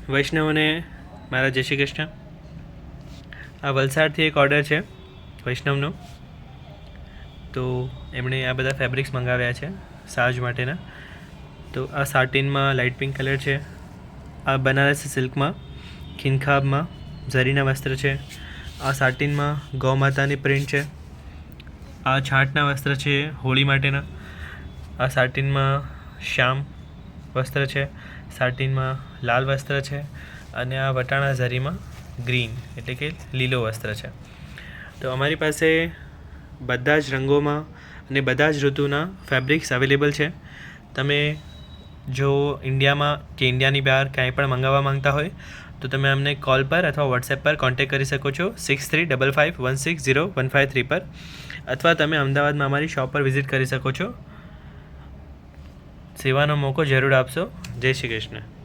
વૈષ્ણવને મારા જય શ્રી કૃષ્ણ. આ વલસાડથી એક ઓર્ડર છે વૈષ્ણવનો. તો એમણે આ બધા ફેબ્રિક્સ મંગાવ્યા છે સાજ માટેના. તો આ સાટિનમાં લાઇટ પિંક કલર છે, આ બનારસી સિલ્કમાં ખિનખાબમાં ઝરીના વસ્ત્ર છે, આ સાટિનમાં ગૌ માતાની પ્રિન્ટ છે, આ છાંટના વસ્ત્ર છે હોળી માટેના, આ સાટિનમાં શ્યામ વસ્ત્ર છે, સાટિનમાં લાલ વસ્ત્ર છે, અને આ વટાણા ઝરીમાં ગ્રીન એટલે કે લીલો વસ્ત્ર છે. તો અમારી પાસે બધા જ રંગોમાં અને બધા જ ઋતુના ફેબ્રિક્સ અવેલેબલ છે. તમે જો ઇન્ડિયામાં કે ઇન્ડિયાની બહાર ક્યાંય પણ મંગાવવા માંગતા હોય તો તમે અમને કોલ પર અથવા વોટ્સએપ પર કોન્ટેક્ટ કરી શકો છો 6355160153 પર, અથવા તમે અમદાવાદમાં અમારી શોપ પર વિઝિટ કરી શકો છો. સેવાનો મોકો જરૂર આપશો. જય શ્રી કૃષ્ણ.